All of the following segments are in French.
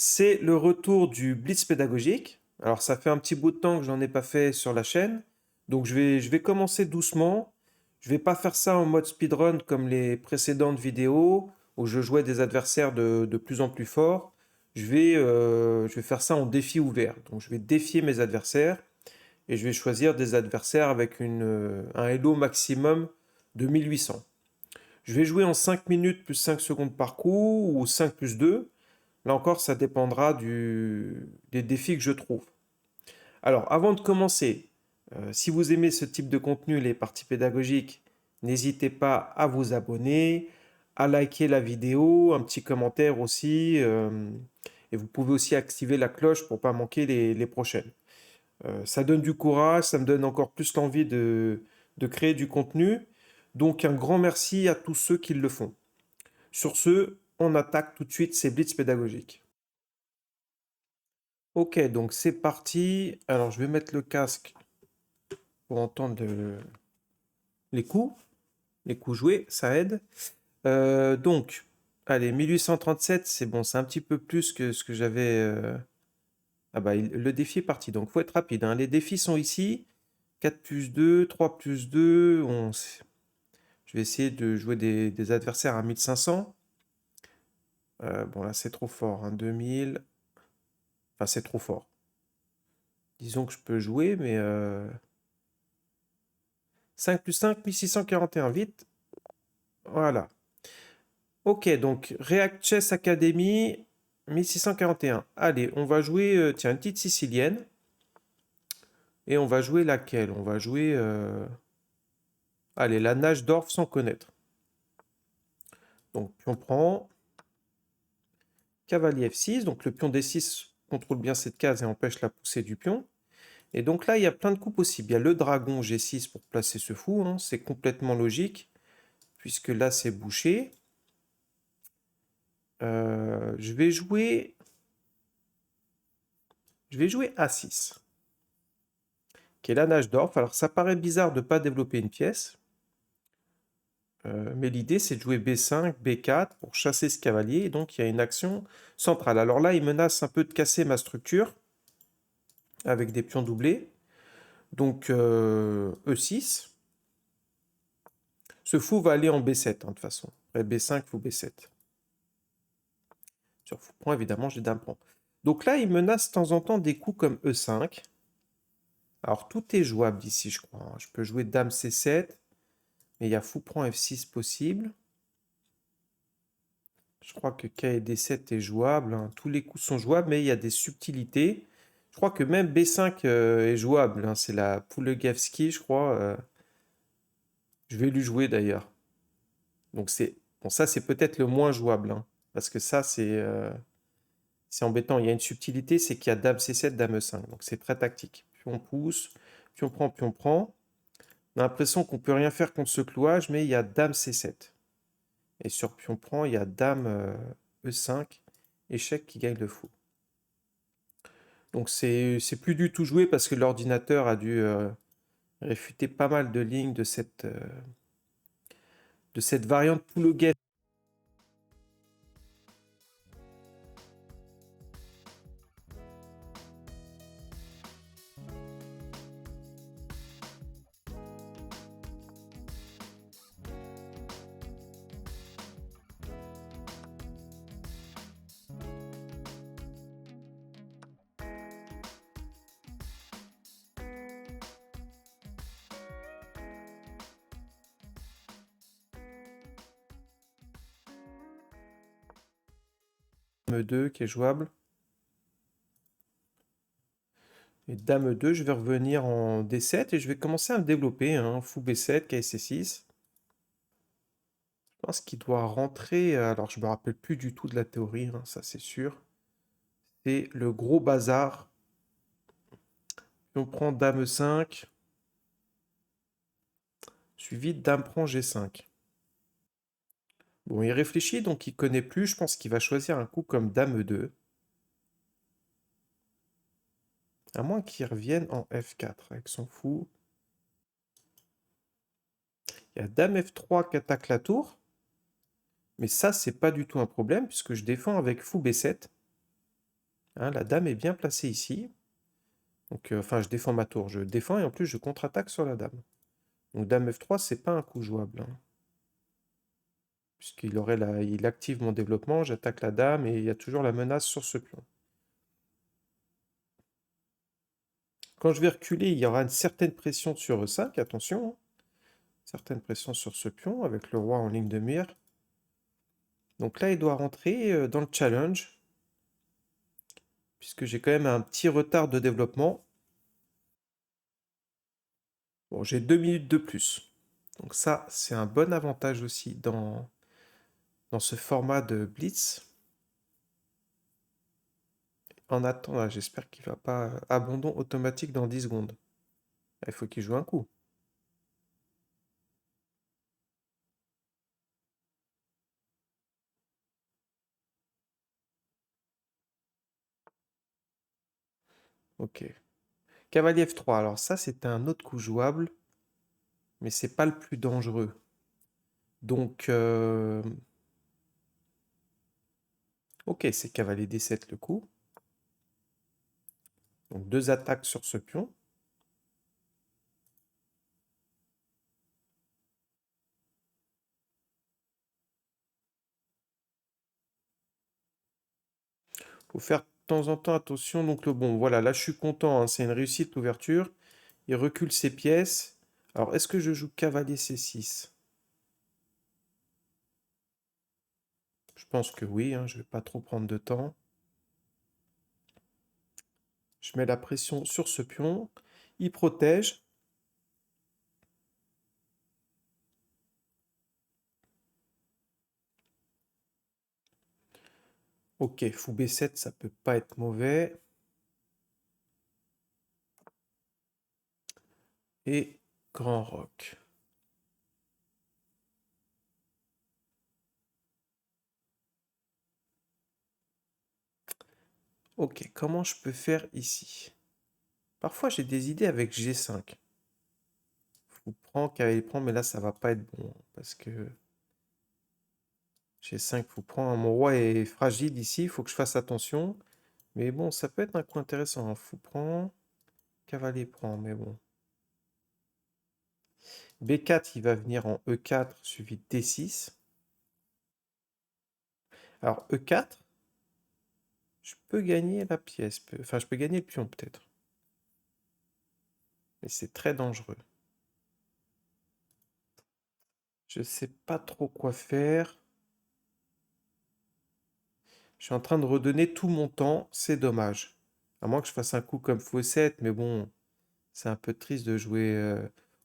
c'est le retour du blitz pédagogique. Alors ça fait un petit bout de temps que j'en ai pas fait sur la chaîne, donc je vais commencer doucement. Je vais pas faire ça en mode speedrun comme les précédentes vidéos où je jouais des adversaires de plus en plus forts. Je vais faire ça en défi ouvert. Donc je vais défier mes adversaires et je vais choisir des adversaires avec un elo maximum de 1800. Je vais jouer en 5 minutes plus 5 secondes par coup ou 5 plus 2. Là encore, ça dépendra des défis que je trouve. Alors, avant de commencer, si vous aimez ce type de contenu, les parties pédagogiques, n'hésitez pas à vous abonner, à liker la vidéo, un petit commentaire aussi, et vous pouvez aussi activer la cloche pour ne pas manquer les prochaines. Ça donne du courage, ça me donne encore plus l'envie de créer du contenu. Donc, un grand merci à tous ceux qui le font. Sur ce, on attaque tout de suite ces blitz pédagogiques. Ok, donc c'est parti. Alors, je vais mettre le casque pour entendre les coups joués, ça aide. Donc, allez, 1837, c'est bon, c'est un petit peu plus que ce que j'avais. Ah bah, le défi est parti, donc faut être rapide, hein. Les défis sont ici. 4 plus 2, 3 plus 2. Je vais essayer de jouer des adversaires à 1500. Bon, là, c'est trop fort, hein, 2000. Enfin, c'est trop fort. Disons que je peux jouer, mais 5 plus 5, 1641, vite. Voilà. Ok, donc React Chess Academy, 1641. Allez, on va jouer, tiens, une petite sicilienne. Et on va jouer laquelle? On va jouer, allez, la nage d'Orf sans connaître. Donc, pion prend. Cavalier F6. Donc, le pion D6 contrôle bien cette case et empêche la poussée du pion. Et donc là, il y a plein de coups possibles. Il y a le dragon G6 pour placer ce fou, hein. C'est complètement logique, puisque là, c'est bouché. Je vais jouer A6, qui est la nage d'Orf. Alors, ça paraît bizarre de ne pas développer une pièce, mais l'idée, c'est de jouer B5, B4 pour chasser ce cavalier, et donc il y a une action centrale. Alors là, il menace un peu de casser ma structure, avec des pions doublés. Donc, E6. Ce fou va aller en B7, hein, de toute façon. Après B5, fou B7. Sur fou prend, évidemment, j'ai dame prend. Donc là, il menace de temps en temps des coups comme E5. Alors, tout est jouable ici, je crois, hein. Je peux jouer dame C7, mais il y a fou prend F6 possible. Je crois que K et D7 est jouable, hein. Tous les coups sont jouables, mais il y a des subtilités. Je crois que même B5 est jouable, hein. C'est la Poulegavski, je crois. Je vais lui jouer d'ailleurs. Donc bon, ça c'est peut-être le moins jouable, hein, parce que ça c'est embêtant. Il y a une subtilité, c'est qu'il y a dame C7, dame E5. Donc c'est très tactique. Pion pousse, pion prend, pion prend. On a l'impression qu'on peut rien faire contre ce clouage, mais il y a dame C7. Et sur pion prend, il y a dame E5, échec qui gagne le fou. Donc c'est plus du tout joué parce que l'ordinateur a dû réfuter pas mal de lignes de cette variante Pouleguet. Dame 2 qui est jouable. Et dame 2, je vais revenir en D7 et je vais commencer à me développer, hein. Fou B7, KSC6. Je pense qu'il doit rentrer, alors je me rappelle plus du tout de la théorie, hein, ça c'est sûr. C'est le gros bazar. On prend dame 5, suivi de dame prend G5. Bon, il réfléchit, donc il connaît plus. Je pense qu'il va choisir un coup comme dame 2. À moins qu'il revienne en F4 avec son fou. Il y a dame F3 qui attaque la tour. Mais ça, c'est pas du tout un problème, puisque je défends avec fou B7. Hein, la dame est bien placée ici. Donc, enfin, je défends ma tour. Je défends et en plus, je contre-attaque sur la dame. Donc, dame F3, c'est pas un coup jouable, hein. Il active mon développement, j'attaque la dame et il y a toujours la menace sur ce pion. Quand je vais reculer, il y aura une certaine pression sur E5, attention, hein. Certaine pression sur ce pion avec le roi en ligne de mire. Donc là, il doit rentrer dans le challenge, puisque j'ai quand même un petit retard de développement. Bon, j'ai 2 minutes de plus. Donc ça, c'est un bon avantage aussi dans ce format de Blitz. En attendant, j'espère qu'il va pas abandon automatique dans 10 secondes. Il faut qu'il joue un coup. Ok. Cavalier F3. Alors ça, c'était un autre coup jouable, mais c'est pas le plus dangereux. Donc, ok, c'est cavalier D7 le coup. Donc deux attaques sur ce pion. Faut faire de temps en temps attention. Donc bon, voilà, là je suis content, hein, c'est une réussite l'ouverture. Il recule ses pièces. Alors, est-ce que je joue cavalier C6? Je pense que oui, hein, je vais pas trop prendre de temps. Je mets la pression sur ce pion. Il protège. Ok, fou B7, ça peut pas être mauvais. Et grand roc. Ok, comment je peux faire ici? Parfois j'ai des idées avec G5. Fou prend, cavalier prend, mais là ça va pas être bon, hein, parce que G5 fou prend. Mon roi est fragile ici, il faut que je fasse attention. Mais bon, ça peut être un coup intéressant, hein. Fou prend, cavalier prend, mais bon. B4, il va venir en E4 suivi de D6. Alors E4, je peux gagner la pièce, enfin je peux gagner le pion peut-être. Mais c'est très dangereux. Je sais pas trop quoi faire. Je suis en train de redonner tout mon temps, c'est dommage. À moins que je fasse un coup comme fou 7, mais bon, c'est un peu triste de jouer.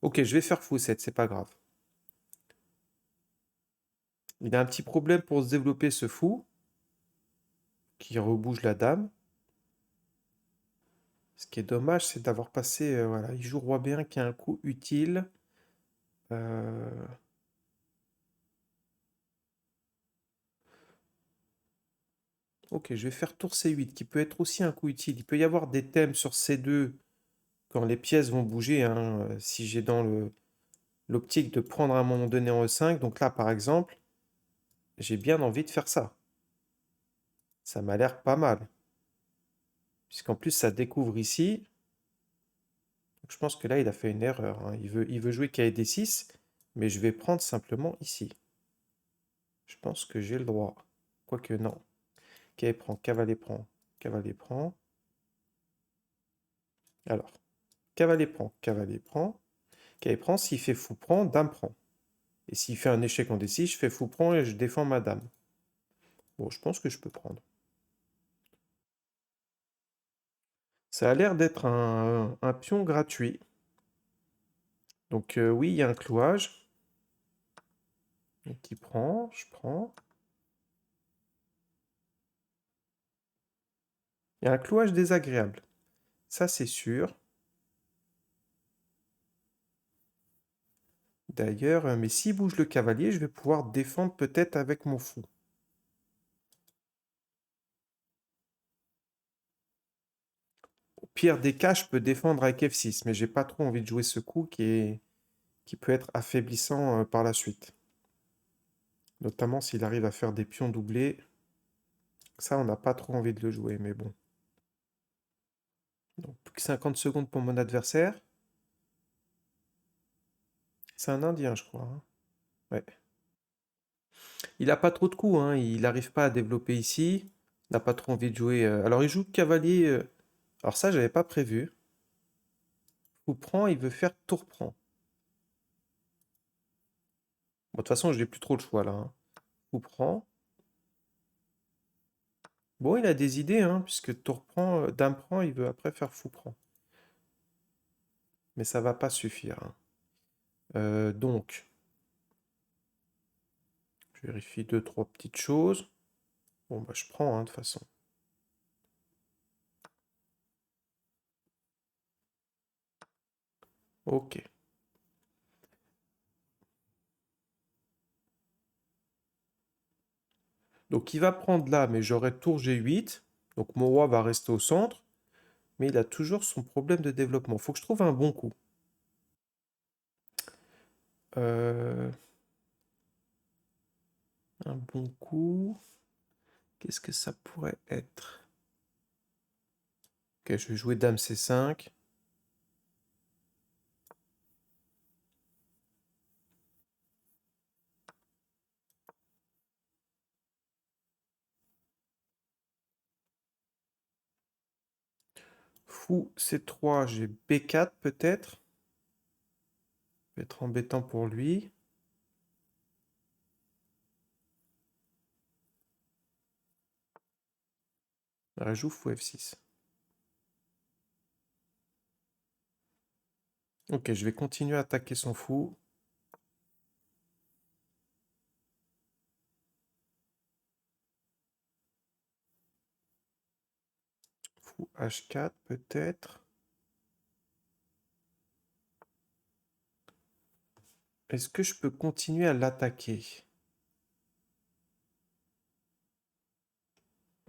Ok, je vais faire fou 7, c'est pas grave. Il a un petit problème pour se développer ce fou, qui rebouge la dame. Ce qui est dommage, c'est d'avoir passé. Voilà, il joue roi B1 qui est un coup utile. Euh, Ok, je vais faire tour C8, qui peut être aussi un coup utile. Il peut y avoir des thèmes sur C2 quand les pièces vont bouger, hein, si j'ai dans l'optique de prendre à un moment donné en E5. Donc là, par exemple, j'ai bien envie de faire ça. Ça m'a l'air pas mal. Puisqu'en plus, ça découvre ici. Donc je pense que là, il a fait une erreur, hein. Il veut jouer KD6, mais je vais prendre simplement ici. Je pense que j'ai le droit. Quoique non. Cavalier prend, cavalier prend, cavalier prend. Alors, cavalier prend, cavalier prend. Cavalier prend, s'il fait fou prend, dame prend. Et s'il fait un échec en D6, je fais fou prend et je défends ma dame. Bon, je pense que je peux prendre. Ça a l'air d'être un pion gratuit. Donc oui, il y a un clouage. Donc il prend, je prends. Il y a un clouage désagréable. Ça, c'est sûr. D'ailleurs, mais s'il bouge le cavalier, je vais pouvoir défendre peut-être avec mon fou. Au pire des cas, je peux défendre avec F6, mais j'ai pas trop envie de jouer ce coup qui peut être affaiblissant par la suite. Notamment s'il arrive à faire des pions doublés. Ça, on n'a pas trop envie de le jouer, mais bon. Donc, plus que 50 secondes pour mon adversaire. C'est un Indien, je crois, hein. Ouais. Il a pas trop de coups, hein. Il n'arrive pas à développer ici. Il n'a pas trop envie de jouer. Alors, il joue cavalier. Alors, ça, j'avais pas prévu. Coup prend, il veut faire tour prend. Bon, de toute façon, je n'ai plus trop le choix là, hein. Coup prend. Bon, il a des idées, hein, puisque tour prend, dame prend, il veut après faire fou prend. Mais ça va pas suffire, hein. Donc, je vérifie deux, trois petites choses. Bon, bah, je prends, hein, de toute façon. Ok. Donc, il va prendre là, mais j'aurai tour G8. Donc, mon roi va rester au centre. Mais il a toujours son problème de développement. Faut que je trouve un bon coup. Euh, un bon coup. Qu'est-ce que ça pourrait être? Ok, je vais jouer dame C5. Fou C3, j'ai B4 peut-être. Ça va être embêtant pour lui. Il joue fou F6. Ok, je vais continuer à attaquer son fou. Fou H4 peut-être. Est-ce que je peux continuer à l'attaquer?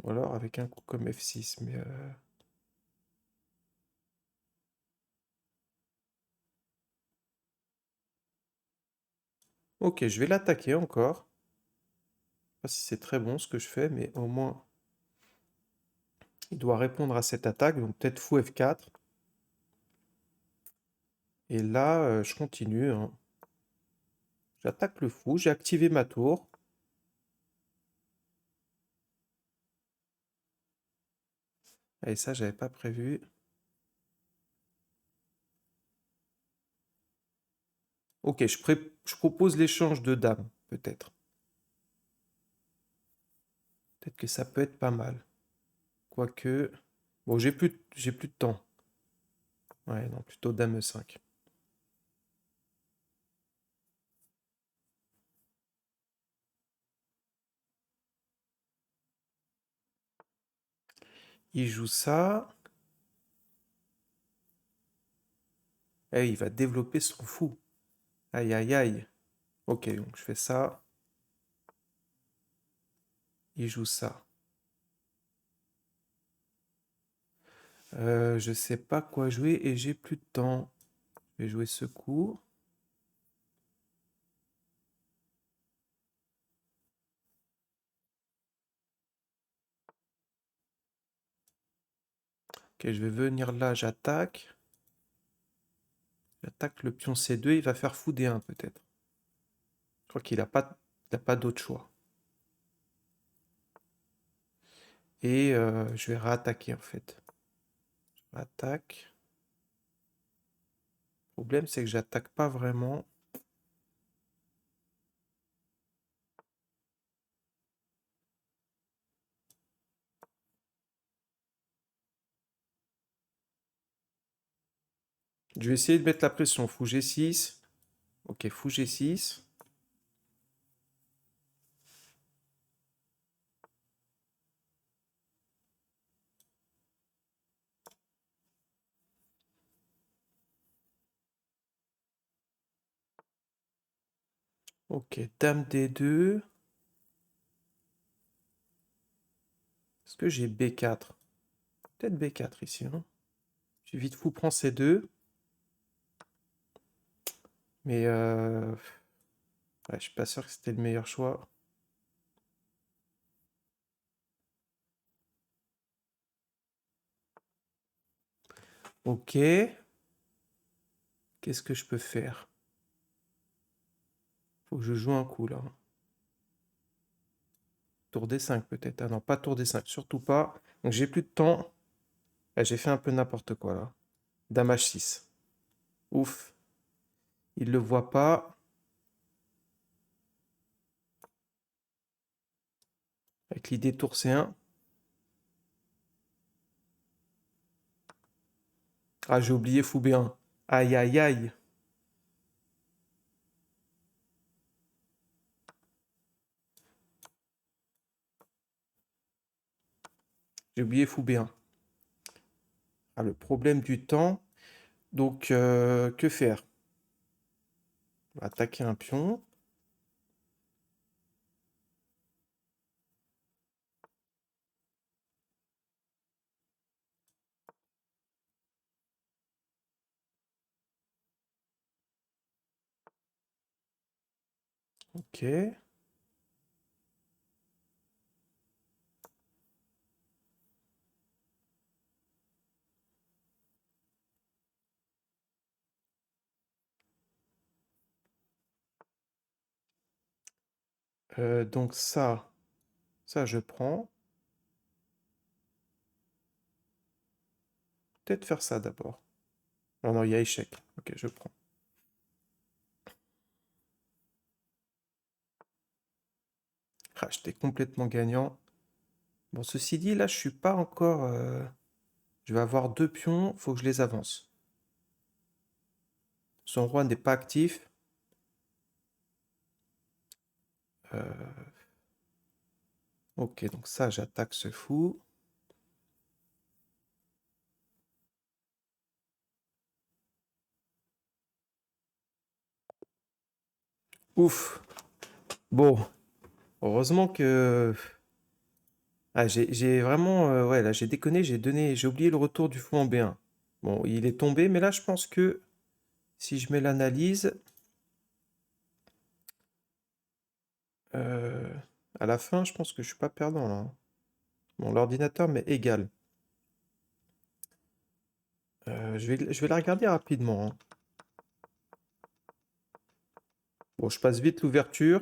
Ou alors avec un coup comme F6, mais... Ok, je vais l'attaquer encore. Je sais pas si c'est très bon ce que je fais, mais au moins... Il doit répondre à cette attaque, donc peut-être fou F4. Et là, je continue, hein. J'attaque le fou, j'ai activé ma tour. Et ça, j'avais pas prévu. Ok, je propose l'échange de dames, peut-être. Peut-être que ça peut être pas mal. Quoique... Bon, j'ai plus de temps. Ouais, non, plutôt dame E5. Il joue ça. Et il va développer son fou. Aïe, aïe, aïe. Ok, donc je fais ça. Il joue ça. Je sais pas quoi jouer et j'ai plus de temps. Je vais jouer ce coup. Ok, je vais venir là, j'attaque. J'attaque le pion C2, il va faire fou D1 peut-être. Je crois il a pas d'autre choix. Et je vais réattaquer en fait. Je réattaque. Le problème c'est que j'attaque pas vraiment. Je vais essayer de mettre la pression. Fou G6. Ok, fou G6. Ok, dame D2. Est-ce que j'ai B4? Peut-être B4 ici, hein. J'ai vite fou prend C2. Mais ouais, je suis pas sûr que c'était le meilleur choix. Ok. Qu'est-ce que je peux faire? Faut que je joue un coup là. Tour D5 peut-être. Ah non, pas tour D5, surtout pas. Donc j'ai plus de temps. Ah, j'ai fait un peu n'importe quoi là. Dame H6. Ouf. Il le voit pas. Avec l'idée tour C1. Ah, j'ai oublié fou B1. Aïe, aïe, aïe. J'ai oublié fou B1. Ah, le problème du temps. Donc, que faire? On va attaquer un pion. Ok. Donc ça je prends. Peut-être faire ça d'abord. Oh non, il y a échec. Ok, je prends. Ah, j'étais complètement gagnant. Bon, ceci dit, là, je suis pas encore. Je vais avoir deux pions, faut que je les avance. Son roi n'est pas actif. Euh, Ok, donc ça, j'attaque ce fou. Ouf. Bon, heureusement que. Ah, j'ai vraiment. Ouais, là, j'ai déconné, j'ai oublié le retour du fou en B1. Bon, il est tombé, mais là, je pense que si je mets l'analyse, euh, à la fin, je pense que je suis pas perdant là, hein. Bon, l'ordinateur m'est égal. Je vais la regarder rapidement, hein. Bon, je passe vite l'ouverture.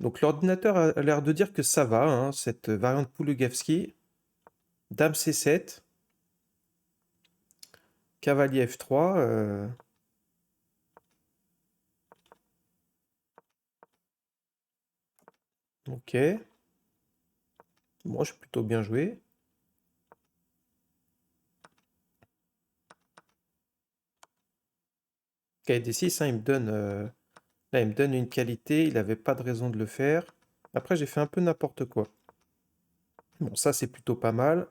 Donc, l'ordinateur a l'air de dire que ça va, hein, cette variante Pouligavski. Dame C7, cavalier F3. Ok. Moi, je suis plutôt bien joué. KD6, hein, là, il me donne une qualité. Il n'avait pas de raison de le faire. Après, j'ai fait un peu n'importe quoi. Bon, ça, c'est plutôt pas mal.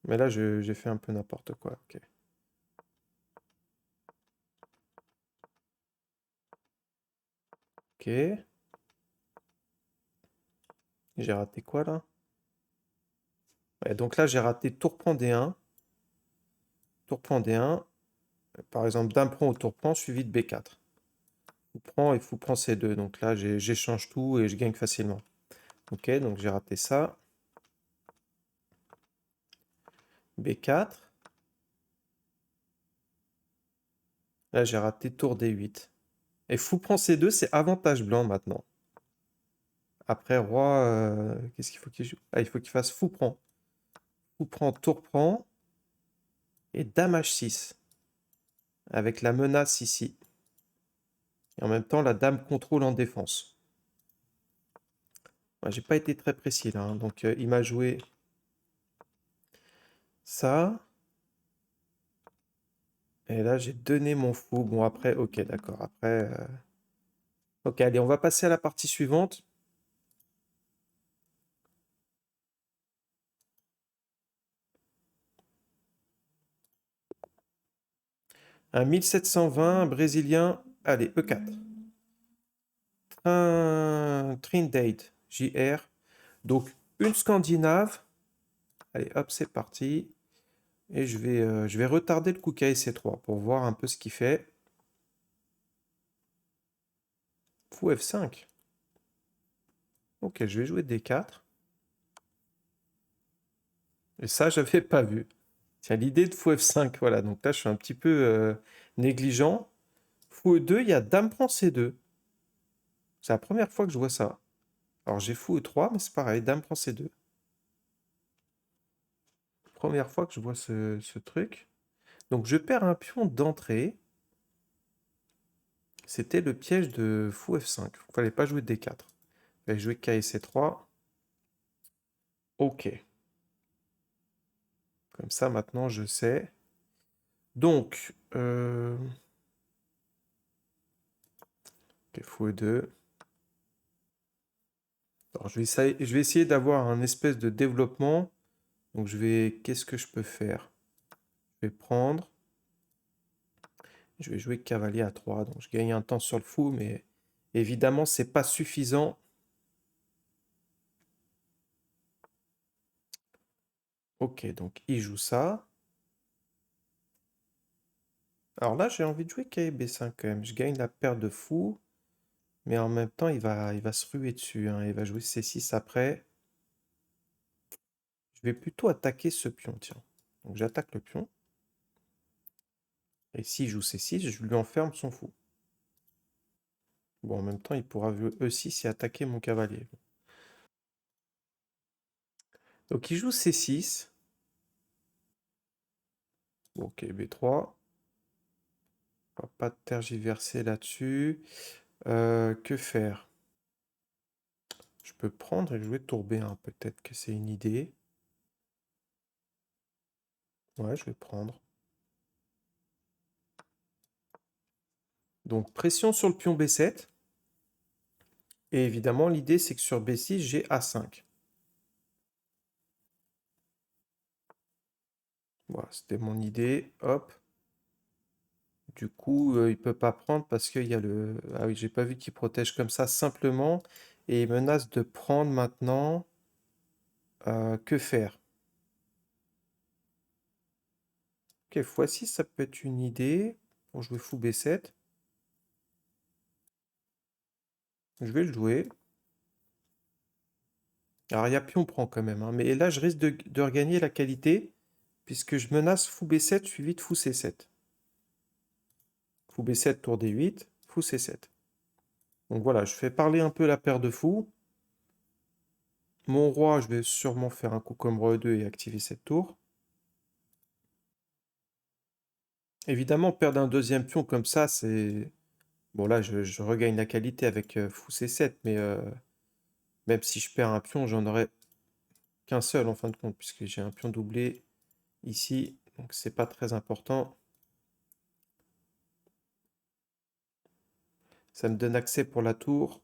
Mais là, j'ai fait un peu n'importe quoi. Ok. Ok. J'ai raté quoi là? Ouais, donc là, j'ai raté tour prend D1. Tour prend D1. Par exemple, dame prend au tour prend suivi de B4. Fou prend et fou prend C2. Donc là, j'échange tout et je gagne facilement. Ok, donc j'ai raté ça. B4. Là, j'ai raté tour D8. Et fou prend C2, c'est avantage blanc maintenant. Après, roi, qu'est-ce qu'il faut qu'il joue? Ah, il faut qu'il fasse fou prend. Fou prend, tour prend. Et dame H6. Avec la menace ici. Et en même temps, la dame contrôle en défense. Ouais, j'ai pas été très précis là, hein. Donc, il m'a joué ça. Et là, j'ai donné mon fou. Bon, après, ok, d'accord. Après, ok, allez, on va passer à la partie suivante. Un 1720 brésilien. Allez, E4. Trindade, JR. Donc, une Scandinave. Allez, hop, c'est parti. Et je vais retarder le coup C3 pour voir un peu ce qu'il fait. Fou F5. Ok, je vais jouer D4. Et ça, j'avais pas vu. Tiens, l'idée de fou F5, voilà. Donc là, je suis un petit peu négligent. Fou E2, il y a dame prend C2. C'est la première fois que je vois ça. Alors j'ai fou E3, mais c'est pareil, dame prend C2. Première fois que je vois ce truc. Donc je perds un pion d'entrée. C'était le piège de fou F5. Il fallait pas jouer D4. Il fallait jouer K et C3. Ok. Comme ça, maintenant, je sais. Donc, ok, fou E2. Alors, je vais essayer d'avoir un espèce de développement. Donc, qu'est-ce que je peux faire? Je vais prendre. Je vais jouer cavalier à 3. Donc, je gagne un temps sur le fou, mais évidemment, c'est pas suffisant. Ok, donc il joue ça. Alors là, j'ai envie de jouer KB5 quand même. Je gagne la paire de fou, mais en même temps, il va se ruer dessus, hein. Il va jouer C6 après. Je vais plutôt attaquer ce pion, tiens. Donc j'attaque le pion. Et s'il joue C6, je lui enferme son fou. Bon, en même temps, il pourra jouer E6 et attaquer mon cavalier. Donc il joue C6. Ok, B3. On va pas tergiverser là-dessus. Que faire? Je peux prendre et jouer tour B1. Peut-être que c'est une idée. Ouais, je vais prendre. Donc pression sur le pion B7. Et évidemment, l'idée, c'est que sur B6, j'ai A5. Voilà, c'était mon idée. Hop. Du coup, il peut pas prendre parce qu'il y a le... Ah oui, j'ai pas vu qu'il protège comme ça simplement. Et il menace de prendre maintenant. Que faire? Ok, x6, ça peut être une idée. Pour jouer fou B7. Je vais le jouer. Alors, il y a pion prend quand même, hein. Mais là, je risque de regagner la qualité. Puisque je menace fou B7 suivi de fou C7. Fou B7, tour D8, fou C7. Donc voilà, je fais parler un peu la paire de fous. Mon roi, je vais sûrement faire un coup comme roi E2 et activer cette tour. Évidemment, perdre un deuxième pion comme ça, c'est... Bon là, je regagne la qualité avec fou C7, mais même si je perds un pion, j'en aurai qu'un seul en fin de compte, puisque j'ai un pion doublé ici, donc c'est pas très important. Ça me donne accès pour la tour.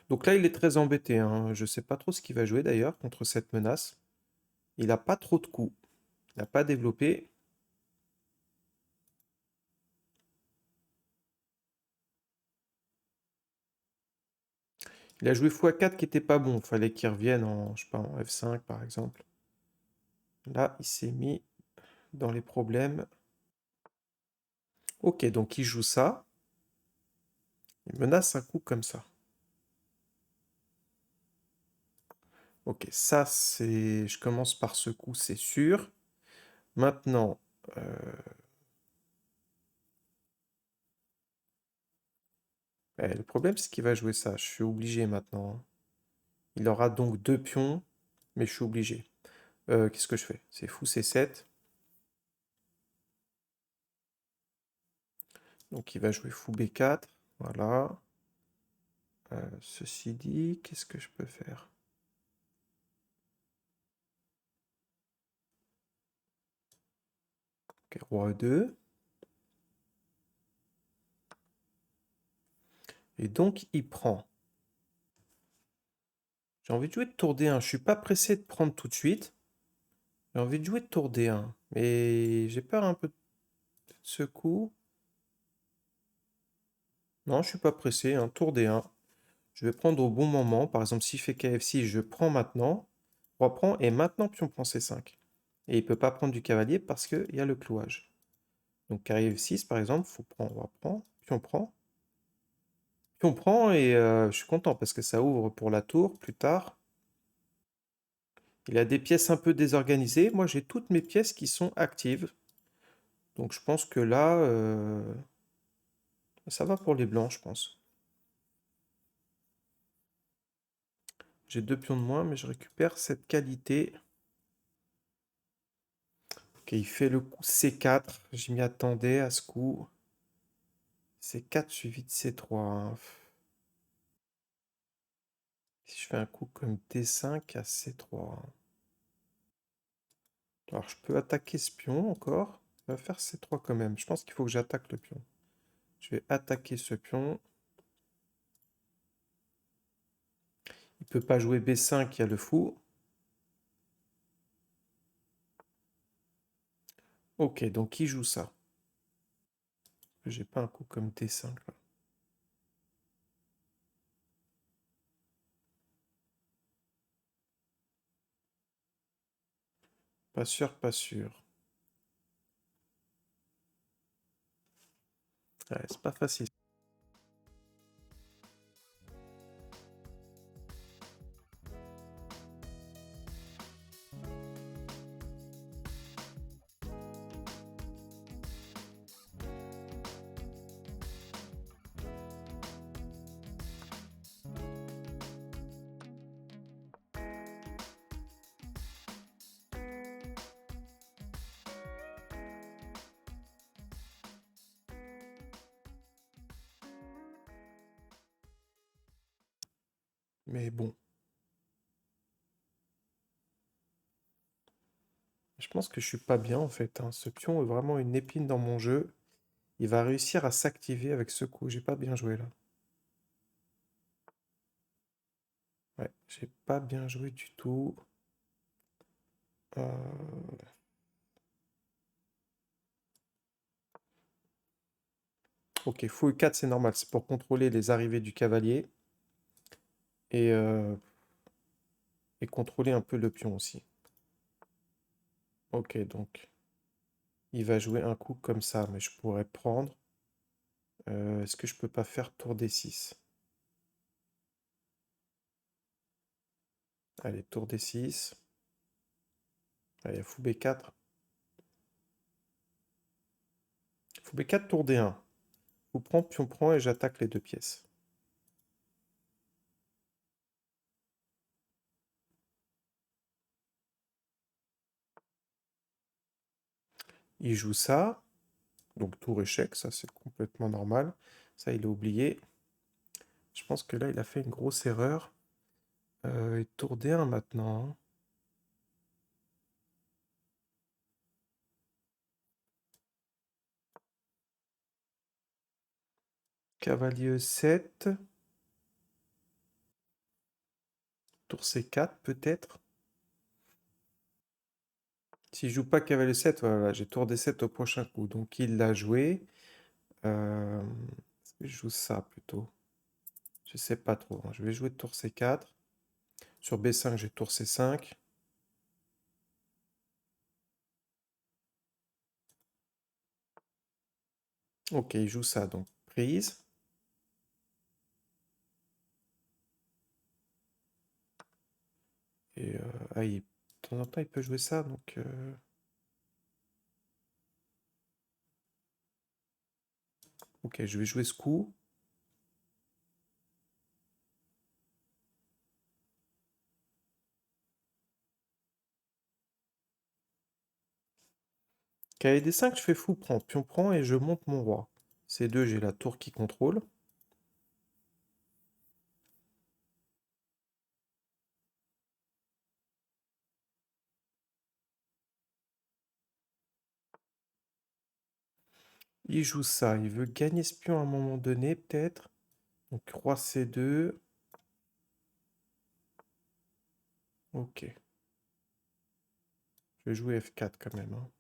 Donc là, il est très embêté, hein. Je sais pas trop ce qu'il va jouer d'ailleurs contre cette menace. Il n'a pas trop de coups. Il n'a pas développé. Il a joué x4 qui était pas bon. Il fallait qu'il revienne en, je sais pas, en F5 par exemple. Là, il s'est mis dans les problèmes. Ok, donc il joue ça. Il menace un coup comme ça. Ok, ça c'est... Je commence par ce coup, c'est sûr. Maintenant... le problème c'est qu'il va jouer ça. Je suis obligé maintenant, hein. Il aura donc deux pions, mais je suis obligé. Qu'est-ce que je fais? C'est fou C7. Donc il va jouer fou B4. Voilà. Ceci dit, qu'est-ce que je peux faire? Ok, roi E2. Et donc il prend. J'ai envie de jouer de tour D1. Je suis pas pressé de prendre tout de suite. J'ai envie de jouer de tour D1. Mais j'ai peur un peu de ce coup. Non, je suis pas pressé, hein. Tour D1. Je vais prendre au bon moment. Par exemple, s'il fait KF6, je prends maintenant. Roi prend et maintenant pion prend C5. Et il peut pas prendre du cavalier parce qu'il y a le clouage. Donc carré F6 par exemple, fou prend, roi prend, pion prend. Pion prend et je suis content parce que ça ouvre pour la tour plus tard. Il a des pièces un peu désorganisées. Moi, j'ai toutes mes pièces qui sont actives. Donc je pense que là, ça va pour les blancs, je pense. J'ai 2 pions de moins, mais je récupère cette qualité. Ok, il fait le coup C4. Je m'y attendais à ce coup. C4 suivi de C3, hein. Si je fais un coup comme D5 à C3. Alors je peux attaquer ce pion encore. Je vais faire C3 quand même. Je pense qu'il faut que j'attaque le pion. Je vais attaquer ce pion. Il peut pas jouer B5, il y a le fou. Ok, donc il joue ça. J'ai pas un coup comme D5 là. Pas sûr, pas sûr. Ouais, c'est pas facile. Mais bon, je pense que je suis pas bien en fait, hein. Ce pion est vraiment une épine dans mon jeu. Il va réussir à s'activer avec ce coup. J'ai pas bien joué là. Ouais, j'ai pas bien joué du tout. Euh, Ok, fou E4 c'est normal, c'est pour contrôler les arrivées du cavalier et, euh, et contrôler un peu le pion aussi. Ok, donc il va jouer un coup comme ça, mais je pourrais prendre. Est-ce que je peux pas faire tour D6? Allez, tour D6. Allez, fou B4. Fou B4, tour D1. Fou prend, pion prend et j'attaque les 2 pièces. Il joue ça, donc tour échec, ça c'est complètement normal. Ça, il a oublié. Je pense que là, il a fait une grosse erreur. Et tour D1 maintenant, hein. Cavalier E7. Tour C4 peut-être. S'il joue pas cavalier 7, voilà, j'ai tour D7 au prochain coup. Donc il l'a joué. Est-ce que je joue ça plutôt? Je sais pas trop, hein. Je vais jouer tour C4. Sur B5, j'ai tour C5. Ok, il joue ça, donc prise. Et de temps en temps, il peut jouer ça, donc... Ok, je vais jouer ce coup. Cavalier D5, je fais fou prend, pion prend et je monte mon roi. C2, j'ai la tour qui contrôle. Il joue ça, il veut gagner ce pion à un moment donné, peut-être. Donc roi C2. Ok. Je vais jouer F4 quand même, hein.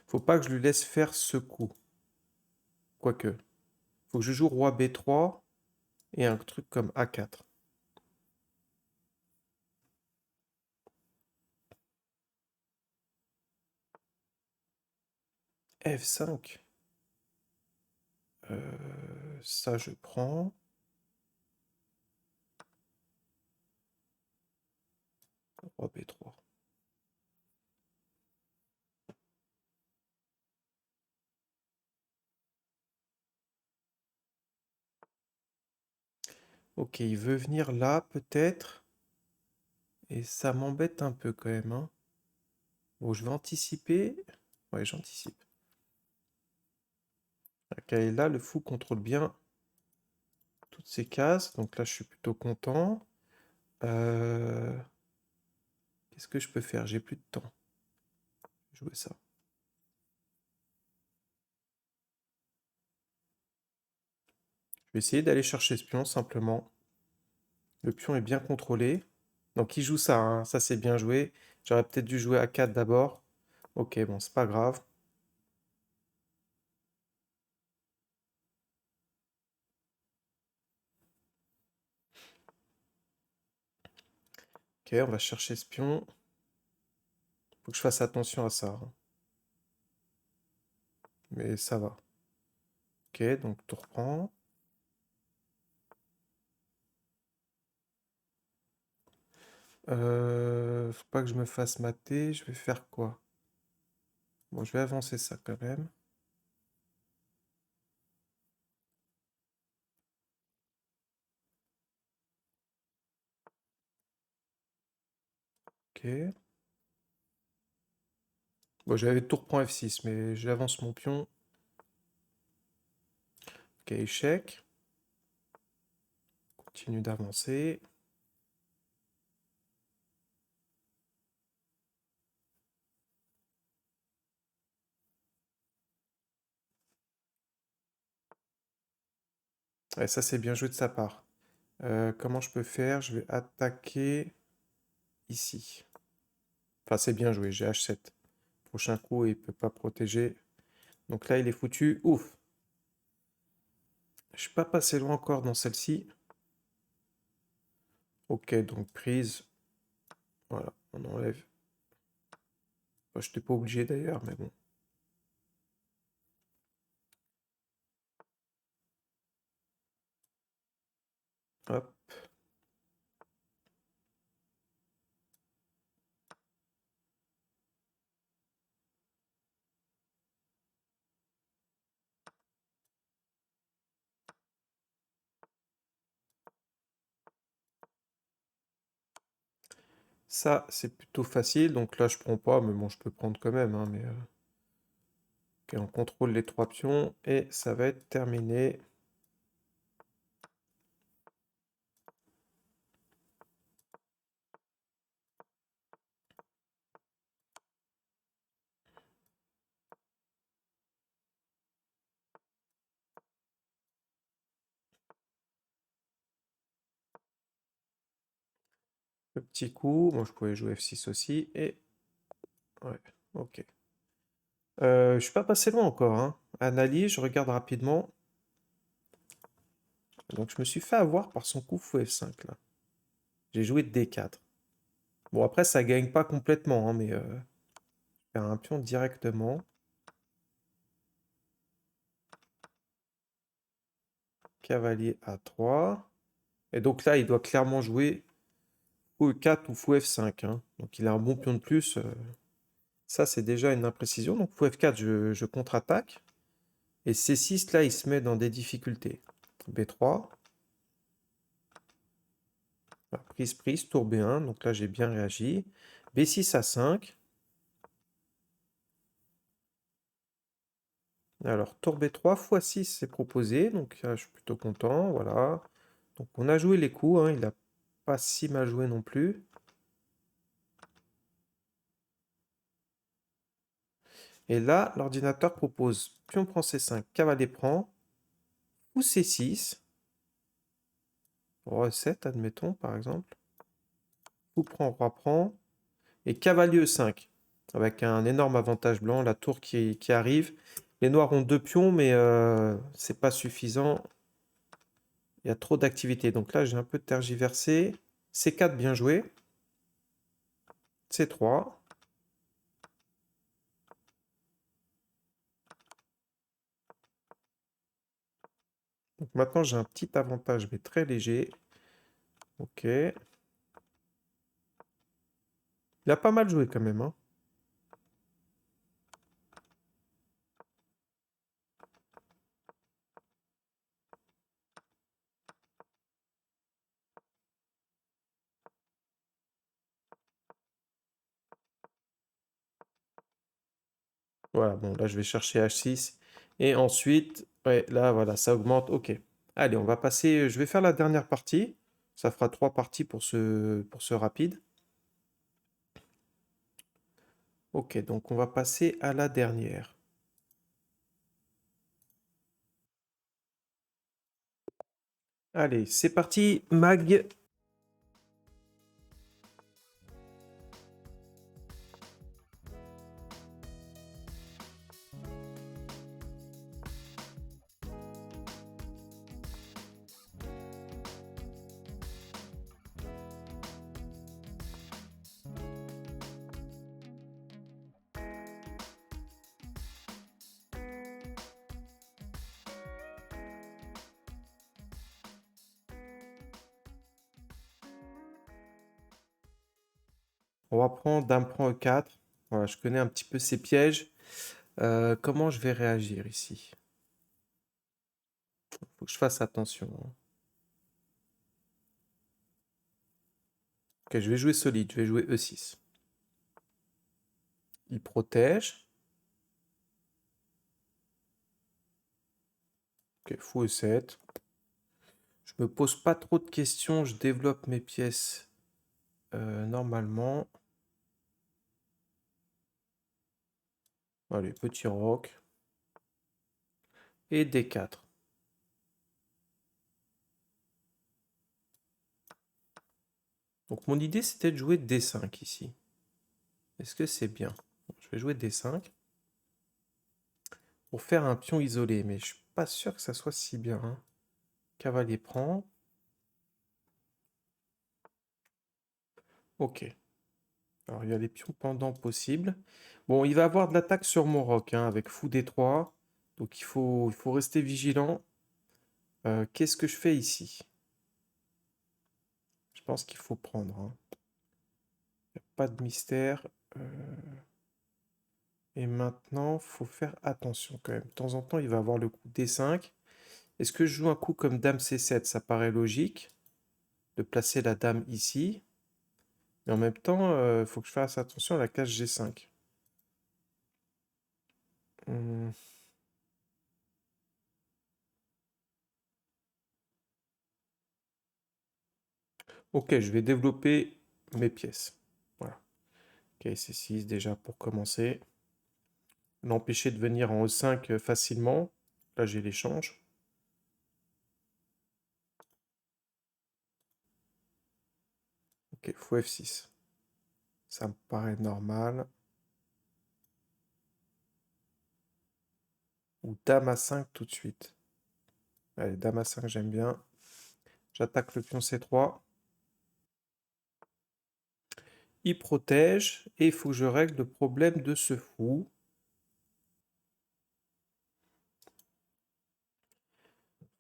Faut pas que je lui laisse faire ce coup. Quoique. Faut que je joue roi B3 et un truc comme A4. F5. Ça, je prends. Roi B3. Ok, il veut venir là, peut-être. Et ça m'embête un peu quand même, hein. Bon, je vais anticiper. Ouais, j'anticipe. Ok, et là, le fou contrôle bien toutes ces cases. Donc là, je suis plutôt content. Euh, Qu'est-ce que je peux faire? J'ai plus de temps. Jouer ça. Je vais essayer d'aller chercher ce pion, simplement. Le pion est bien contrôlé. Donc il joue ça, hein. Ça c'est bien joué. J'aurais peut-être dû jouer A4 d'abord. Ok, bon, c'est pas grave. Ok, on va chercher ce pion. Faut que je fasse attention à ça, hein. Mais ça va. Ok, donc tout reprend. Faut pas que je me fasse mater. Je vais faire quoi? Bon, je vais avancer ça quand même. Ok. Bon, j'avais tour prend F6, mais j'avance mon pion. Ok, échec. Continue d'avancer. Ouais, ça c'est bien joué de sa part. Comment je peux faire? Je vais attaquer ici. Enfin, c'est bien joué, j'ai H7. Prochain coup, il peut pas protéger. Donc là, il est foutu. Ouf! Je suis pas passé loin encore dans celle-ci. Ok, donc prise. Voilà, on enlève. Enfin, je n'étais pas obligé d'ailleurs, mais bon. Hop. Ça, c'est plutôt facile. Donc là, je prends pas, mais bon, je peux prendre quand même, hein, ok, on contrôle les trois pions et ça va être terminé. Le petit coup, bon, je pouvais jouer F6 aussi, et ouais, ok. Je suis pas passé loin encore, hein. Analyse, je regarde rapidement. Donc je me suis fait avoir par son coup fou F5 là. J'ai joué D4. Bon après ça gagne pas complètement, hein, mais faire un pion directement. Cavalier A3. Et donc là il doit clairement jouer fou E4 ou fou F5, hein. Donc il a un bon pion de plus. Ça c'est déjà une imprécision. Donc fou F4 je contre-attaque. Et C6 là il se met dans des difficultés. B3. Ah, prise, prise, tour B1. Donc là j'ai bien réagi. B6 A5. Alors, tour B3, x6, c'est proposé, donc là, je suis plutôt content, voilà. Donc, on a joué les coups, hein, il n'a pas si mal joué non plus. Et là, l'ordinateur propose pion prend C5, cavalier prend, ou C6, roi E7, admettons, par exemple. Fou prend, roi prend, et cavalier E5, avec un énorme avantage blanc, la tour qui arrive. Les noirs ont deux pions, mais c'est pas suffisant. Il y a trop d'activité. Donc là, j'ai un peu tergiversé. C4, bien joué. C3. Donc maintenant, j'ai un petit avantage, mais très léger. Ok. Il a pas mal joué quand même, hein. Voilà, bon, là, je vais chercher H6. Et ensuite, ouais, là, voilà, ça augmente. Ok. Allez, on va passer. Je vais faire la dernière partie. Ça fera 3 parties pour ce rapide. Ok, donc on va passer à la dernière. Allez, c'est parti, Mag. On va prendre Dame prend E4. Voilà, je connais un petit peu ces pièges. Comment je vais réagir ici? Faut que je fasse attention, hein. Ok, je vais jouer solide, je vais jouer E6. Il protège. Ok, fou E7. Je me pose pas trop de questions, je développe mes pièces normalement. Allez, petit roc. Et D4. Donc mon idée c'était de jouer D5 ici. Est-ce que c'est bien? Bon, je vais jouer D5 pour faire un pion isolé, mais je suis pas sûr que ça soit si bien, hein. Cavalier prend. Ok. Alors il y a les pions pendants possibles. Bon, il va avoir de l'attaque sur mon roc, hein, avec fou D3. Donc il faut rester vigilant. Qu'est-ce que je fais ici? Je pense qu'il faut prendre, hein. Y a pas de mystère. Et maintenant, faut faire attention quand même. De temps en temps, il va avoir le coup D5. Est-ce que je joue un coup comme Dame C7? Ça paraît logique de placer la dame ici. Mais en même temps, il faut que je fasse attention à la case G5. Hmm. Ok, je vais développer mes pièces. Voilà. Ok, C6 déjà pour commencer. L'empêcher de venir en E5 facilement. Là, j'ai l'échange. Ok, fou F6. Ça me paraît normal. Ou Dame A5 tout de suite. Allez, Dame A5, j'aime bien. J'attaque le pion C3. Il protège. Et il faut que je règle le problème de ce fou.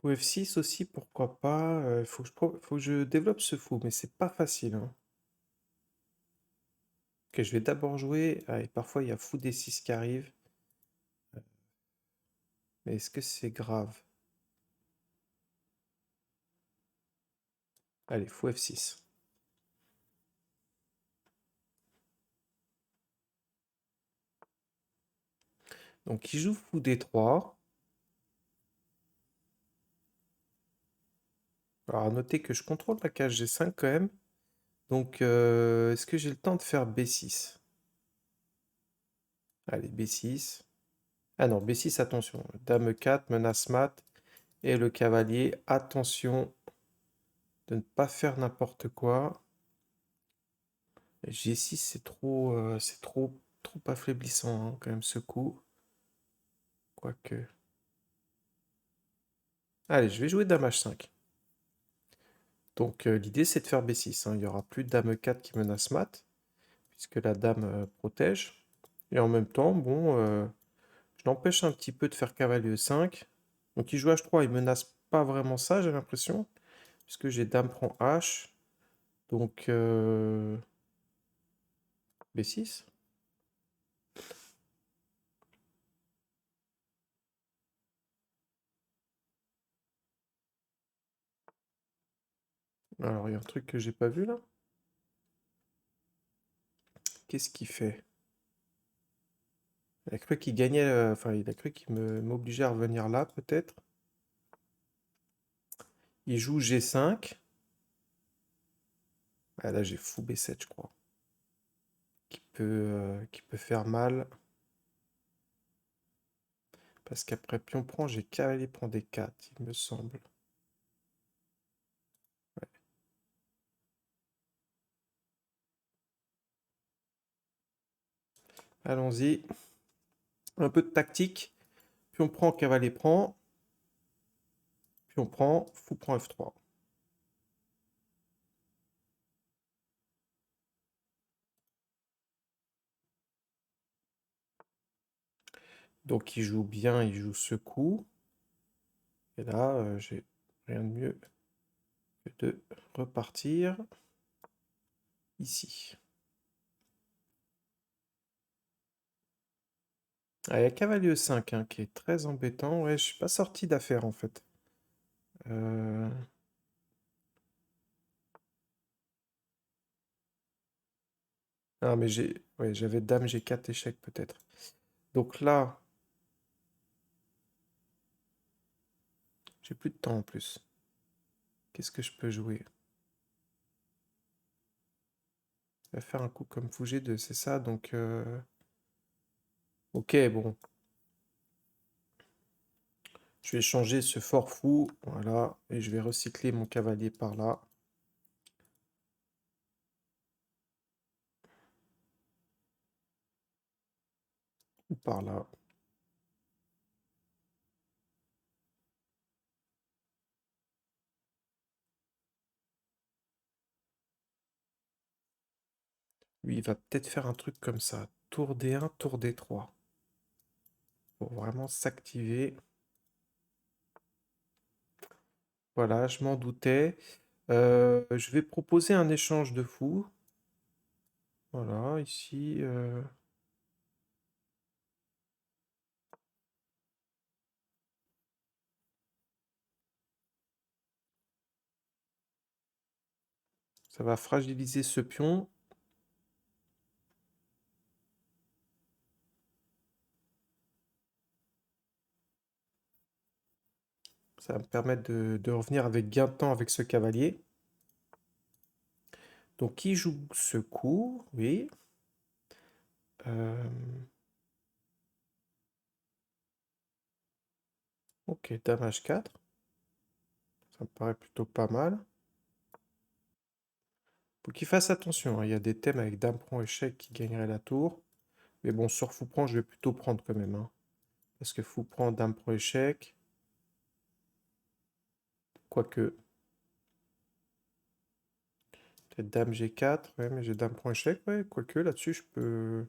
Fou F6 aussi, pourquoi pas. Faut que je développe ce fou, mais c'est pas facile, hein. Ok, je vais d'abord jouer. Ah, et parfois, il y a fou D6 qui arrive. Mais est-ce que c'est grave? Allez, fou F6. Donc, il joue fou D3. Alors, à noter que je contrôle la case G5 quand même. Donc, est-ce que j'ai le temps de faire B6? Allez, B6. Ah non, B6, attention. Dame 4, menace mat. Et le cavalier, attention de ne pas faire n'importe quoi. G6, c'est trop affaiblissant, hein, quand même, ce coup. Quoique. Allez, je vais jouer Dame H5. Donc, l'idée, c'est de faire B6, hein. Il n'y aura plus de Dame 4 qui menace mat, puisque la dame protège. Et en même temps, bon, je l'empêche un petit peu de faire cavalier E5. Donc, il joue H3, il menace pas vraiment ça, j'ai l'impression, puisque j'ai Dame prend H. Donc, B6. Alors, il y a un truc que j'ai pas vu là. Qu'est-ce qu'il fait? Il a cru qu'il gagnait, enfin, il a cru qu'il m'obligeait à revenir là, peut-être. Il joue G5. Ah, là, j'ai fou B7, je crois. Qui peut faire mal. Parce qu'après pion prend, j'ai cavalier prend D4, il me semble. Allons-y. Un peu de tactique. Pion prend, cavalier prend. Pion prend, fou prend F3. Donc il joue bien, il joue ce coup. Et là, j'ai rien de mieux que de repartir ici. Ah, il y a cavalier E5 hein, qui est très embêtant. Ouais, je suis pas sorti d'affaire en fait. Euh, Ah, mais ouais, j'avais dame G4 échec peut-être. Donc là, j'ai plus de temps en plus. Qu'est-ce que je peux jouer? Je vais faire un coup comme fou G2, c'est ça. Donc, ok, bon. Je vais changer ce fort fou. Voilà. Et je vais recycler mon cavalier par là. Ou par là. Lui, il va peut-être faire un truc comme ça. Tour D1, tour D3. Pour vraiment s'activer. Voilà, je m'en doutais. Je vais proposer un échange de fous. Voilà, ici. Ça va fragiliser ce pion. Ça va me permettre de revenir avec gain de temps avec ce cavalier. Donc, qui joue ce coup? Oui. Euh, Ok, dame H4. Ça me paraît plutôt pas mal. Faut qu'il fasse attention, hein. Il y a des thèmes avec dame prend échec qui gagnerait la tour. Mais bon, sur fou prend, je vais plutôt prendre quand même, hein. Parce que fou prend, dame prend échec. Quoique. Peut-être dame G4. Ouais, mais j'ai dame prend échec. Ouais, quoique là-dessus, je peux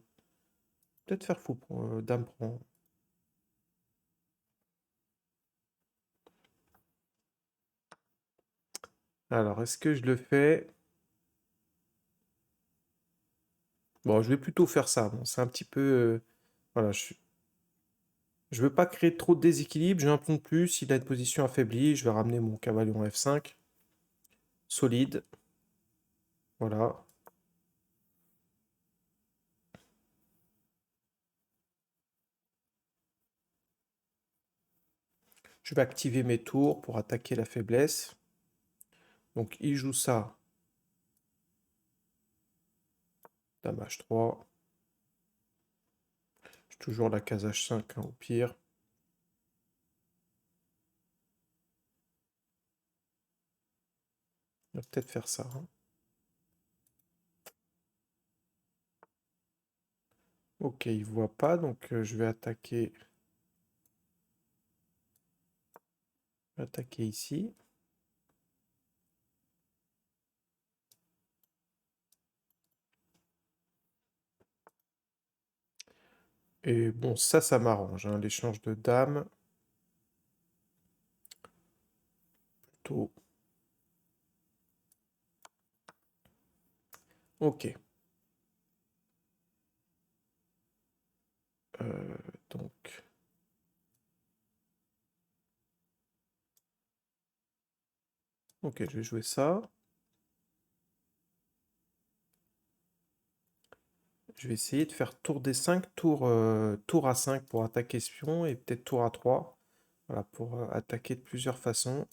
peut-être faire fou prend, dame prend. Alors, est-ce que je le fais? Bon, je vais plutôt faire ça. Bon, c'est un petit peu. Voilà, je veux pas créer trop de déséquilibre. J'ai un pion de plus. Il a une position affaiblie. Je vais ramener mon cavalier en F5. Solide. Voilà. Je vais activer mes tours pour attaquer la faiblesse. Donc il joue ça. Dame H3. J'ai toujours la case H5 hein, au pire. On va peut-être faire ça, hein. Ok, il voit pas, donc je vais attaquer ici. Et bon, ça m'arrange, hein, l'échange de dames. Plutôt. Ok. Donc, ok, je vais jouer ça. Je vais essayer de faire tour D5, tour A5 pour attaquer ce pion et peut-être tour A3. Voilà, pour attaquer de plusieurs façons.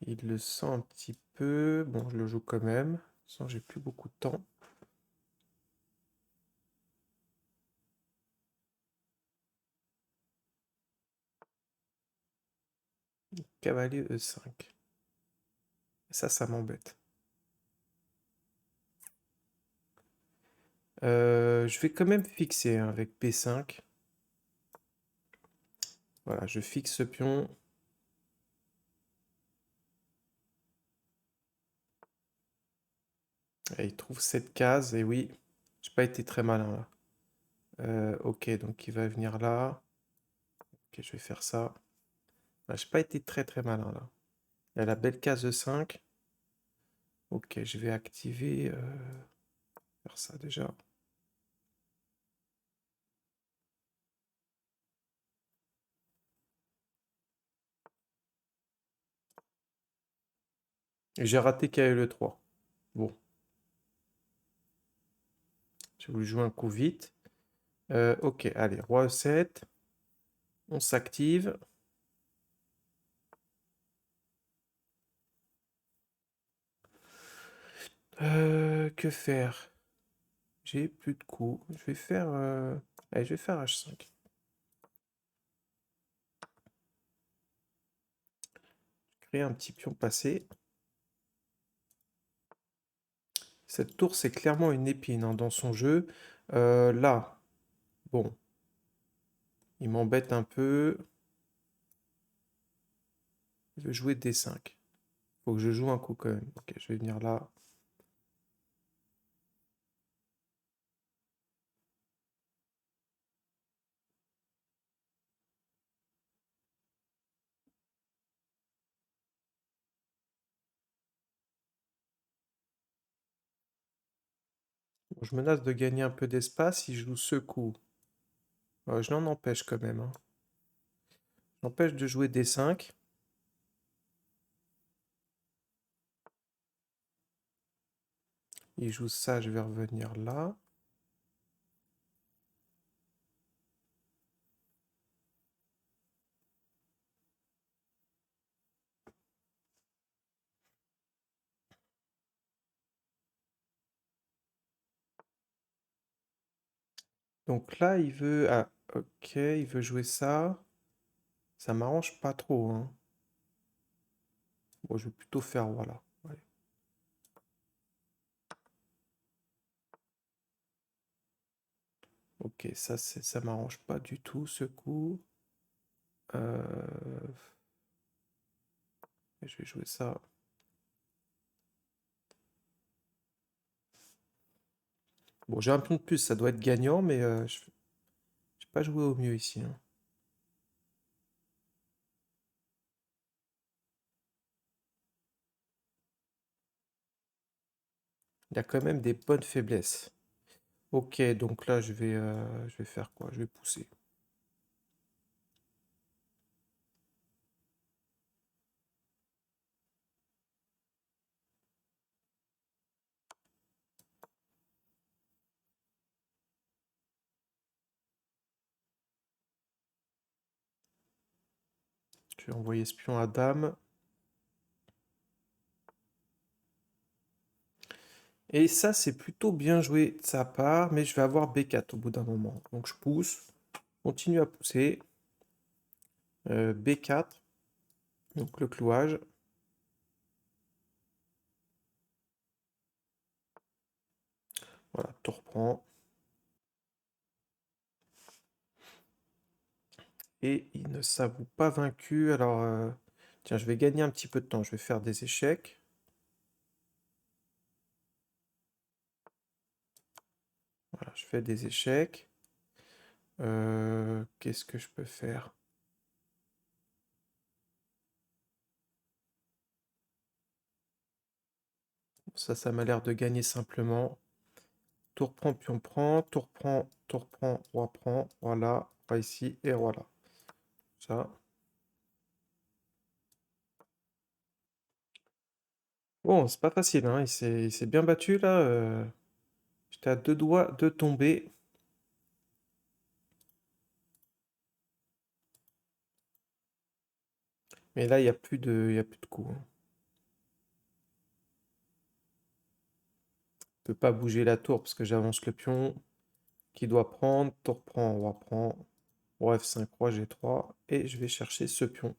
Il le sent un petit peu. Bon, je le joue quand même. Sans, j'ai plus beaucoup de temps. Cavalier E5. Ça m'embête. Je vais quand même fixer hein, avec B5. Voilà, je fixe ce pion. Et il trouve cette case. Et oui, j'ai pas été très malin là. Ok, donc il va venir là. Ok, je vais faire ça. Ouais, j'ai pas été très très malin là. Il y a la belle case E5. Ok, je vais activer. Faire ça déjà. Et j'ai raté KLE3. Bon, j'ai voulu jouer un coup vite. Ok, allez, roi E7. On s'active. Que faire? J'ai plus de coups. Je vais faire. Allez, je vais faire H5. Créer un petit pion passé. Cette tour, c'est clairement une épine hein, dans son jeu. Là, bon, il m'embête un peu. Il veut jouer D5. Faut que je joue un coup quand même. Ok, je vais venir là. Bon, je menace de gagner un peu d'espace si je joue ce coup. Je l'en empêche quand même. Hein. J'empêche de jouer D5. Il joue ça, je vais revenir là. Donc là, il veut... Ah, ok, il veut jouer ça. Ça m'arrange pas trop, hein. Bon, je vais plutôt faire, voilà. Ouais. Ok, ça m'arrange pas du tout, ce coup. Euh, Je vais jouer ça. Bon, j'ai un pion de plus, ça doit être gagnant, mais je n'ai pas joué au mieux ici. Hein. Il y a quand même des bonnes faiblesses. Ok, donc là, je vais faire quoi? Je vais pousser. Je vais envoyer ce pion à dame. Et ça, c'est plutôt bien joué de sa part, mais je vais avoir B4 au bout d'un moment. Donc je pousse, continue à pousser. B4, donc le clouage. Voilà, tout reprend. Et il ne s'avoue pas vaincu. Alors, tiens, je vais gagner un petit peu de temps. Je vais faire des échecs. Voilà, je fais des échecs. Qu'est-ce que je peux faire? Ça m'a l'air de gagner simplement. Tour prend, pion prend, tour prend, roi prend. Voilà, roi ici et roi là. Ça. Bon, c'est pas facile, hein. Il s'est bien battu là. J'étais à deux doigts de tomber. Mais là, il y a plus de coups, hein. Je peux pas bouger la tour parce que j'avance le pion qui doit prendre. Tour prend, roi F5, roi G3. Et je vais chercher ce pion.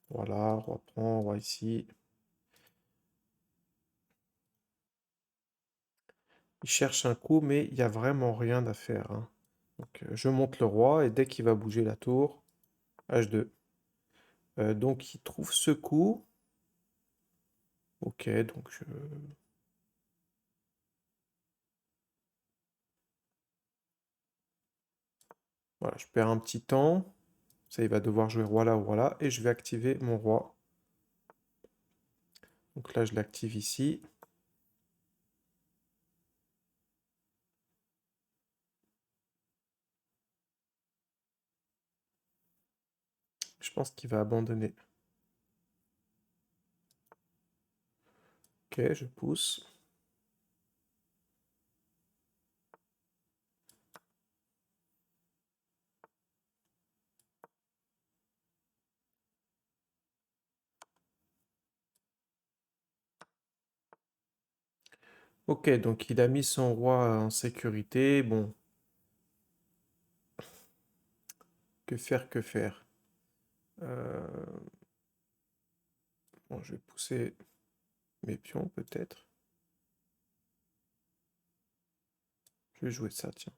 Voilà, roi prend, roi ici. Il cherche un coup, mais il n'y a vraiment rien à faire, hein. Donc, je monte le roi et dès qu'il va bouger la tour, H2. Donc il trouve ce coup. Ok, donc voilà, je perds un petit temps. Ça, il va devoir jouer roi là ou roi là. Et je vais activer mon roi. Donc là, je l'active ici. Je pense qu'il va abandonner. Ok, je pousse. Ok, donc il a mis son roi en sécurité. Bon, que faire, que faire? Euh, Bon, je vais pousser mes pions peut-être. Je vais jouer ça, tiens.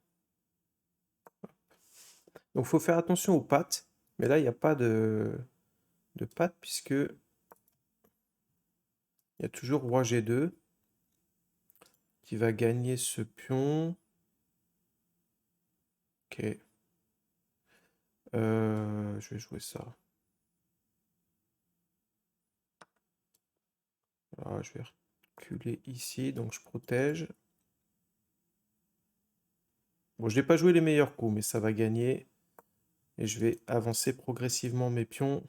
Donc faut faire attention aux pattes. Mais là, il n'y a pas de pattes puisque il y a toujours roi G2 qui va gagner ce pion. Ok. Je vais jouer ça. Voilà, je vais reculer ici, donc je protège. Bon, je n'ai pas joué les meilleurs coups, mais ça va gagner. Et je vais avancer progressivement mes pions.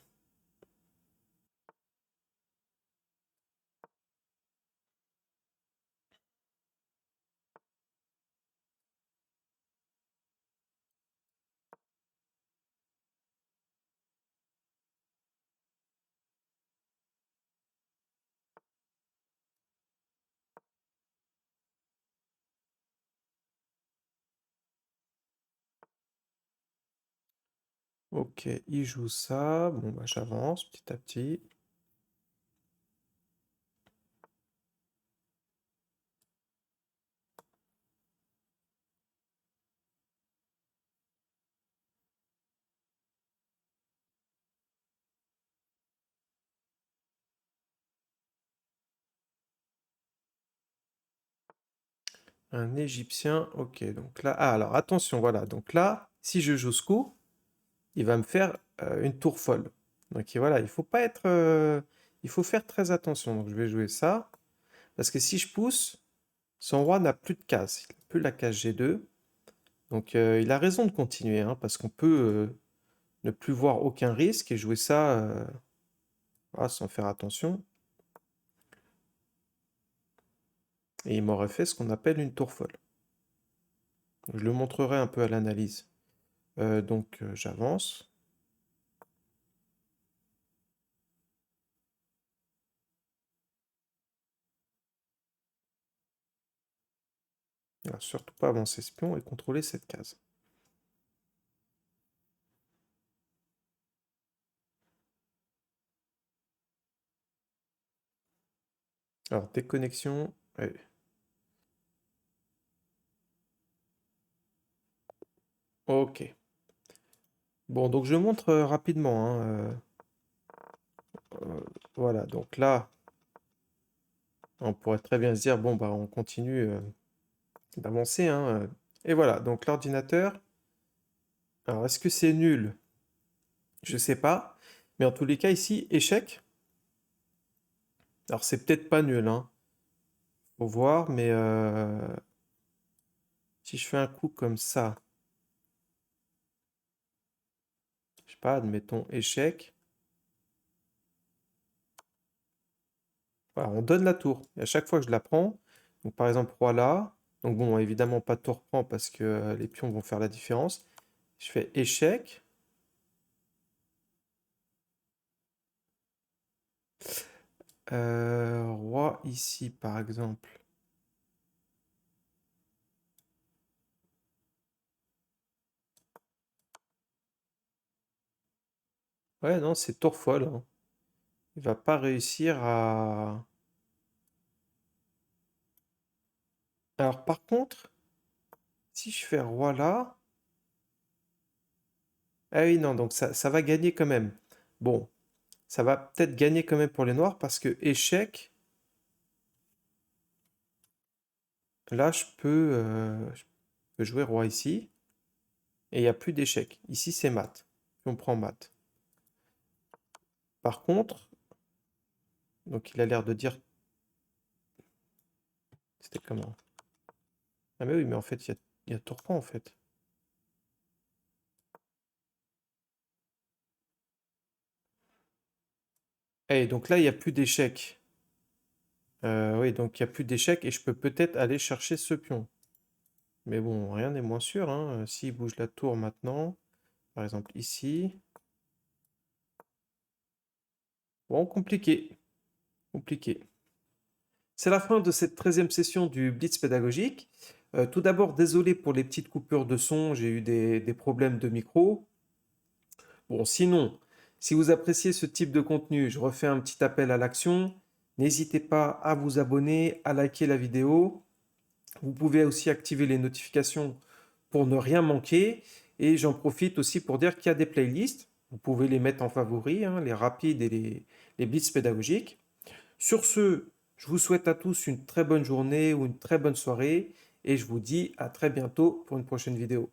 Ok, il joue ça. Bon, bah, j'avance petit à petit. Un Égyptien, ok, donc là, ah, alors attention, voilà, donc là, si je joue ce coup, il va me faire une tour folle. Donc et voilà, il faut pas être, il faut faire très attention. Donc je vais jouer ça, parce que si je pousse, son roi n'a plus de case, il n'a plus la case G2. Donc il a raison de continuer, hein, parce qu'on peut ne plus voir aucun risque et jouer ça voilà, sans faire attention. Et il m'aurait fait ce qu'on appelle une tour folle. Je le montrerai un peu à l'analyse. Donc j'avance. Alors, surtout pas avancer ce pion et contrôler cette case. Alors déconnexion. Ouais. Ok. Bon, donc je montre rapidement, hein, voilà, donc là, on pourrait très bien se dire, bon, bah, on continue d'avancer, hein, et voilà, donc l'ordinateur, alors est-ce que c'est nul? Je sais pas, mais en tous les cas, ici, échec. Alors c'est peut-être pas nul, hein. Faut voir, mais si je fais un coup comme ça, je sais pas, admettons échec. Voilà, on donne la tour. Et à chaque fois que je la prends, donc par exemple roi là, donc bon, évidemment pas de tour prend parce que les pions vont faire la différence. Je fais échec. Roi ici par exemple. Ouais, non, c'est tour folle, hein. Il va pas réussir à... Alors par contre, si je fais roi là... Ah oui, non, donc ça va gagner quand même. Bon, ça va peut-être gagner quand même pour les noirs parce que échec, là je peux jouer roi ici et il n'y a plus d'échec. Ici c'est mat. Puis on prend mat. Par contre, donc il a l'air de dire... C'était comment? Ah mais oui, mais en fait il y a tour prend en fait. Et donc là il n'y a plus d'échec. Oui, donc il n'y a plus d'échec et je peux peut-être aller chercher ce pion. Mais bon, rien n'est moins sûr, hein. S'il bouge la tour maintenant, par exemple ici. Bon, compliqué. Compliqué. C'est la fin de cette 13e session du Blitz pédagogique. Tout d'abord, désolé pour les petites coupures de son, j'ai eu des problèmes de micro. Bon, sinon, si vous appréciez ce type de contenu, je refais un petit appel à l'action. N'hésitez pas à vous abonner, à liker la vidéo. Vous pouvez aussi activer les notifications pour ne rien manquer. Et j'en profite aussi pour dire qu'il y a des playlists. Vous pouvez les mettre en favoris, hein, les rapides et les blitz pédagogiques. Sur ce, je vous souhaite à tous une très bonne journée ou une très bonne soirée et je vous dis à très bientôt pour une prochaine vidéo.